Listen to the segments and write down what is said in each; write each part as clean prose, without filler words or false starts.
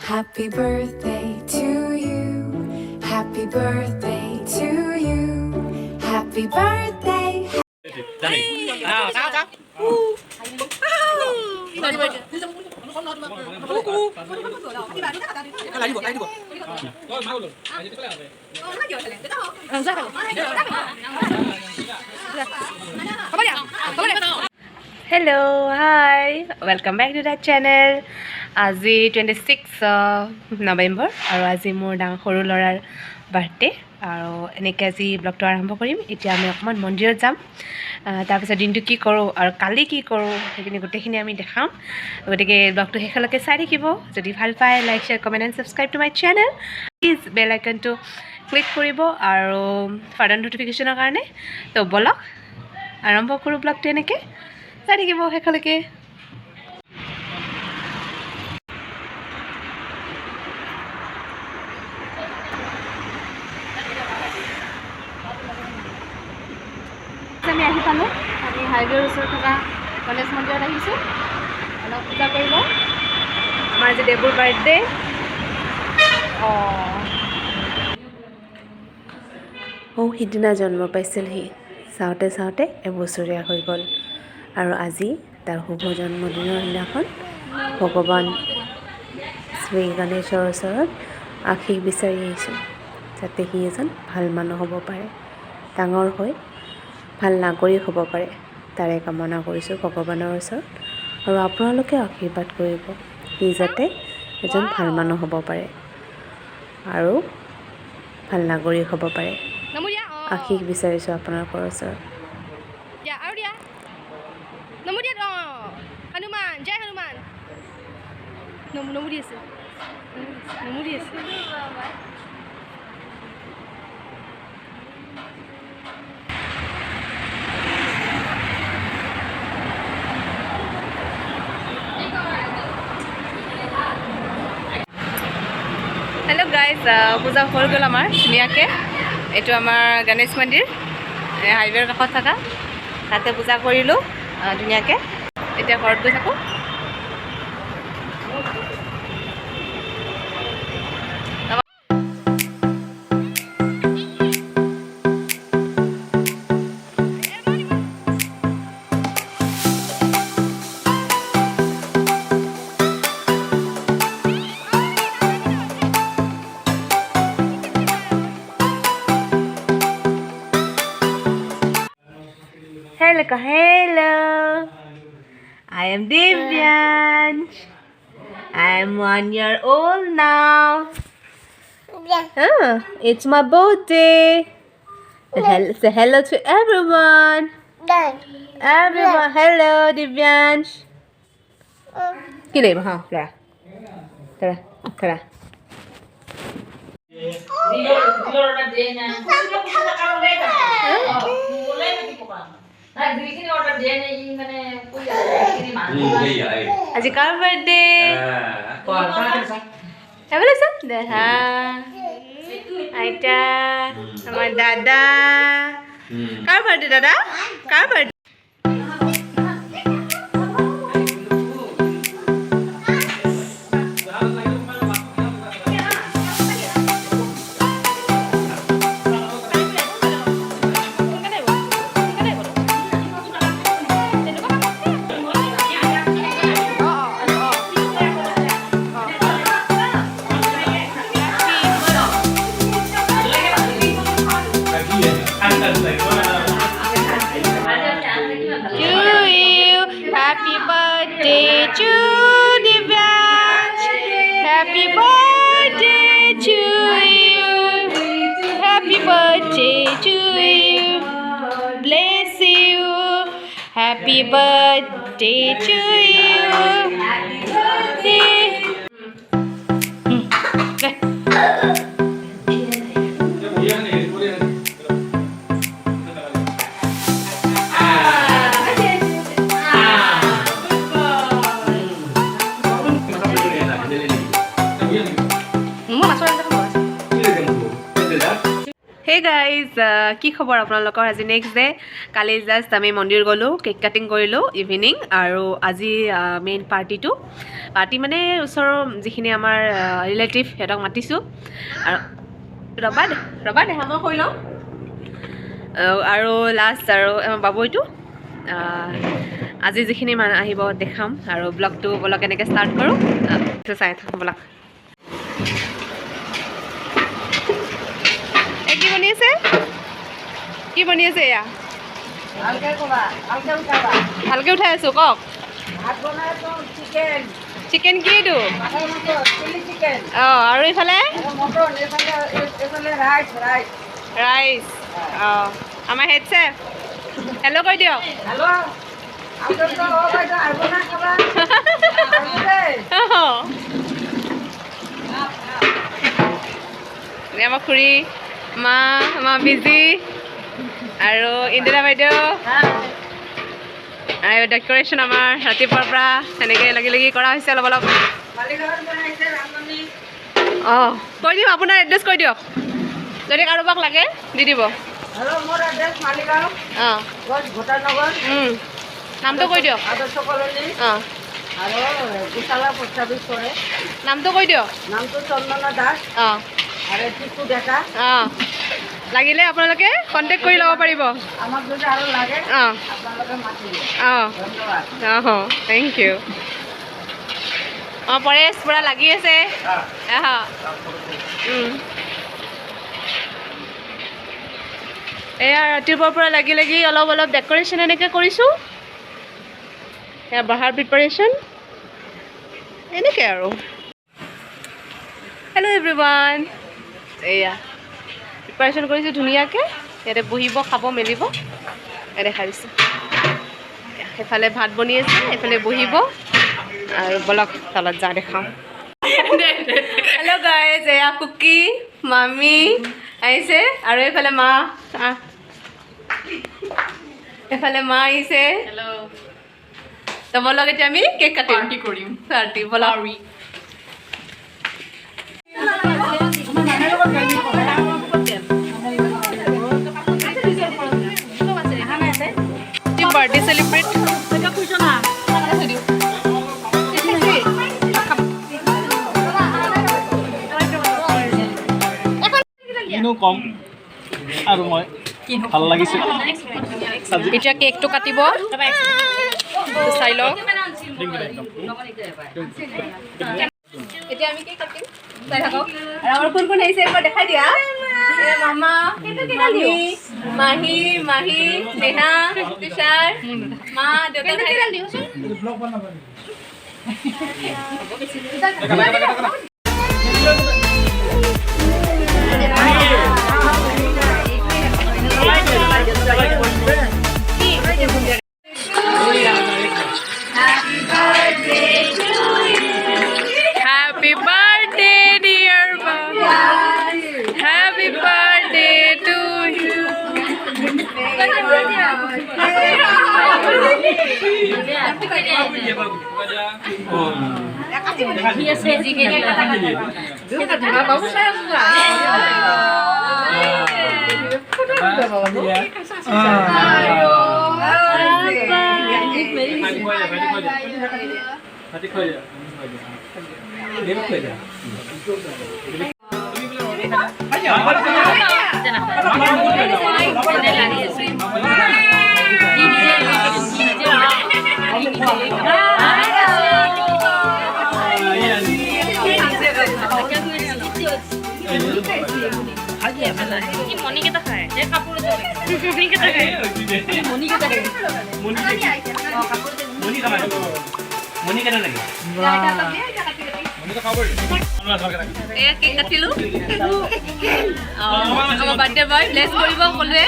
Happy birthday to you. Happy birthday to you. Happy birthday. Hello, hi, welcome back to that channel. আজি 26 নৱেম্বৰ আৰু আজি মোৰ সৰু ল'ৰাৰ বাৰ্থডে আৰু এনেকৈ আজি ব্লগটো আৰম্ভ কৰিম। এতিয়া আমি অকণমান মন্দিৰত যাম, তাৰপিছত দিনটো কি কৰোঁ আৰু কালি কি কৰোঁ সেইখিনি গোটেইখিনি আমি দেখাম। গতিকে ব্লগটো শেষলৈকে চাই থাকিব। যদি ভাল পায় like share comment and subscribe to my channel. Please bell আইকনটো ক্লিক কৰিব আৰু ফাৰ্ডাৰ ন'টিফিকেশ্যনৰ কাৰণে। তো ব'লক আৰম্ভ কৰোঁ ব্লগটো এনেকৈ চাই থাকিব শেষলৈকে। আমি আহি পালোঁ। আমি হাইৱেৰ ওচৰত থকা গণেশ মন্দিৰত আহিছোঁ। অলপ পূজা কৰি লওঁ। আমাৰ আজি দেৱৰ বাৰ্থডে। সিদিনা জন্ম পাইছিলহি, চাওঁতে চাওঁতে এবছৰীয়া হৈ গ'ল আৰু আজি তাৰ শুভ জন্মদিনৰ দিনাখন ভগৱান শ্ৰী গণেশৰ ওচৰত আশীষ বিচাৰি আহিছোঁ, যাতে সি এজন ভাল মানুহ হ'ব পাৰে, ডাঙৰ হৈ ভাল নাগৰিক হ'ব পাৰে। তাৰে কামনা কৰিছোঁ ভগৱানৰ ওচৰত আৰু আপোনালোকে আশীৰ্বাদ কৰিব সি যাতে এজন ভাল মানুহ হ'ব পাৰে আৰু ভাল নাগৰিক হ'ব পাৰে। আশীষ বিচাৰিছোঁ আপোনালোকৰ ওচৰত। হনুমান জয় হনুমান। নমুৰি আছে। হেল্ল' গাইজ, পূজা হৈ গ'ল আমাৰ ধুনীয়াকৈ। এইটো আমাৰ গণেশ মন্দিৰ, হাইৱেৰ কাষত থকা, তাতে পূজা কৰিলোঁ ধুনীয়াকৈ। এতিয়া ঘৰত গৈ থাকোঁ। Hello, I am Divyansh. I am 1 year old now. It's my birthday. Say hello to everyone. Everyone, hello Divyansh. Kile ba? Tara. আজি কাৰ বাৰ্থডে? দেখা আইতা, আমাৰ দাদা। কাৰ বাৰ্থডে দাদা? কাৰ birthday? Happy birthday to Divyansh. Happy birthday to you. Happy birthday to you. Bless you. Happy birthday to you. Happy birthday. Hey guys, কি খবৰ আপোনালোকৰ? আজি নেক্সট ডে। কালি জাষ্ট আমি মন্দিৰ গ'লোঁ, কেক কাটিং কৰিলোঁ ইভিনিং, আৰু আজি মেইন পাৰ্টি মানে ওচৰৰ যিখিনি আমাৰ ৰিলেটিভ সিহঁতক মাতিছোঁ। আৰু ৰবা দে মই কৈ লওঁ। আৰু লাষ্ট আৰু বাবুইটো আজি যিখিনি আহিব দেখাম, আৰু ব্লগটো বলক এনেকৈ ষ্টাৰ্ট কৰোঁ। চাই থাকোঁ বলক। কি বনি আছে এয়া? ভালকৈ উঠাই আছোঁ, কওক। চিকেন কি এইটো? অঁ, আৰু এইফালে ৰাইচ। অঁ, আমাৰ হেড চেফ। হেল্ল' কৈ দিয়ক। আমাৰ খুৰী, মা বিজি, আৰু ইন্দিৰা বাইদেউ, আৰু ডেক'ৰেশ্যন আমাৰ ৰাতিপুৱাৰ পৰা এনেকৈ লাগি কৰা হৈছে অলপ অলপ। অঁ, কৈ দিম আপোনাৰ এড্ৰেছ কৈ দিয়ক, যদি কাৰোবাক লাগে দি দিব। মোৰ এড্ৰেছ মালিগাঁও, অঁ, ভূটানগৰ, নামটো কৈ দিয়ক। আদৰ্শ কলনী, অঁ, আৰু গোচালা পোষ্ট অফিচ কৰে। নামটো কৈ দিয়ক। নামটো চন্দনা দাস, অঁ, আৰু টিকু ডেকা। অঁ, লাগিলে আপোনালোকে কণ্টেক্ট কৰি ল'ব পাৰিব। আমাক যদি আৰু লাগে অঁ, আপোনালোকে মাতিব। অঁ, ধন্যবাদ। অঁ, থেংক ইউ। অঁ, পৰেশ পূৰা লাগি আছে। এয়া ৰাতিপুৱাৰ পৰা লাগি অলপ অলপ ডেক'ৰেশ্যন এনেকৈ কৰিছোঁ। এয়া বহাৰ প্ৰিপাৰেশ্যন এনেকৈ আৰু। হেল্ল' এভৰিৱান, এয়া প্ৰিপাৰেশ্যন কৰিছোঁ ধুনীয়াকৈ। ইয়াতে বহিব, খাব মেলিব, দেখাই দিছোঁ। সেইফালে ভাত বনি আছে, এইফালে বহিব, আৰু বলক তলত যাওঁ দেখাওঁ। হেল্ল' গাইজ, এয়া কুকি মামী আহিছে, আৰু এইফালে মা আহিছে। তো বলক এতিয়া আমি কেক কাটিম, পাৰ্টি বলক। বাৰ্থডে চেলিব্ৰেট কম আৰু মই ভাল লাগিছে। এতিয়া কেকটো কাটিব, চাই লওক। এতিয়া আমি কেক কাটিম, চাই থাকক। আৰু আমাৰ কোন আহিছে একবাৰ দেখাই দিয়া। মামা, মাহী, নেহা, তুষাৰ, মা, দেউতা। Happy birthday, dear Baba. Happy birthday to you. Cake কাটিলো, আমাৰ বাৰ্থডে বয় ব্লেছ কৰিব ক'লোৱে।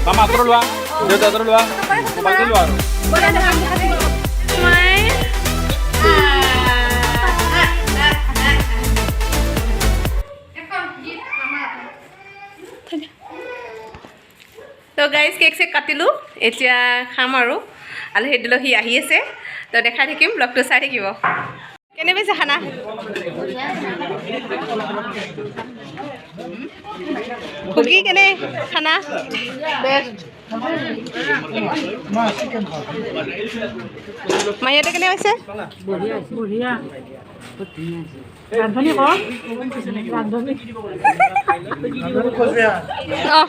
মামা আঁতৰ লোৱা, দেউতা আঁতৰ লোৱা, মোবাইলটো লোৱা আৰু। তো গাইজ কেক চেক কাটিলোঁ, এতিয়া খাম আৰু আলহী দুলহী আহি আছে। তো দেখাই থাকিম, ব্লগটো চাই থাকিব। কেনে পাইছে খানা কুকি কেনে খানা মাহীহঁতে কেনে পাইছে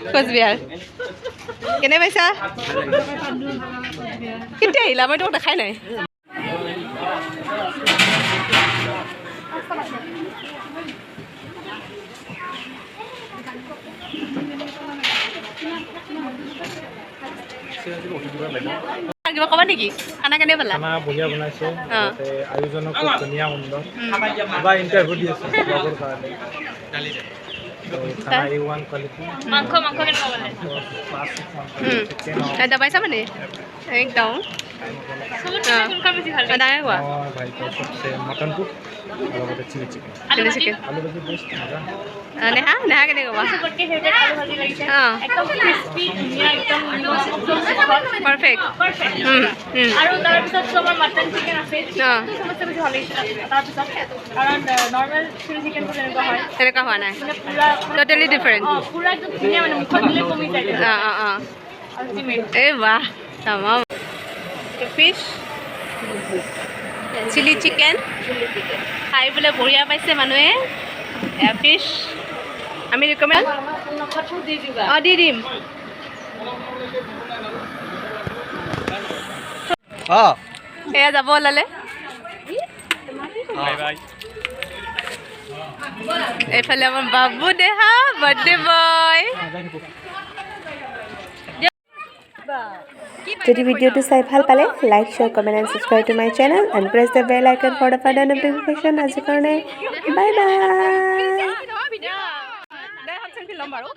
কোচবিহাৰ কেনে পাইছা কেতিয়া আহিলা মই তোক দেখাই নাই কিবা ক'বা নেকি খানা কেনে পালা খানা বঢ়িয়া বনাইছে আয়োজনক খুব ধুনীয়া সুন্দৰ এবাৰ ইণ্টাৰভিউ দি আছে লগৰ কাৰণে খানা A1 কোৱালিটি মাংস কেনেকুৱা দবাইছা মানে একদম ডাঙৰ কোৱা ভাইকৰ চবচে মটনটো লগতে চিলি চিকেন চিলি চিকেন আলু ভাজি বেষ্ট মজা নেহা নেহা কেনে ক'বা পাৰফেক্ট আৰু তাৰপিছত আমাৰ মাটন চিকেন আছে চবতছে বেছি ভাল লাগিছে তাৰপিছত কাৰণ নৰ্মেল চিলি চিকেনটো যেনেকুৱা হয় তেনেকুৱা হোৱা নাই মানে পুৰা ট'টেলি ডিফাৰেণ্ট পুৰা একদম ধুনীয়া মানে মুখত দিলে কমি যায় আল্টিমেট এই বাহ তামাম ফিছ চিলি চিকেন খাই বোলে বঢ়িয়া পাইছে মানুহে ফিছ আমি ৰিকমেণ্ড অঁ দি দিম এয়া যাব ওলালে এইফালে আমাৰ বাবু দেহা বাৰ্থডে বয় যদি ভিডিঅ'টো চাই ভাল পালে like share comment and subscribe to my channel and press the bell icon for the further notification আজিৰ কাৰণে বাই বাই ল'ম বাৰু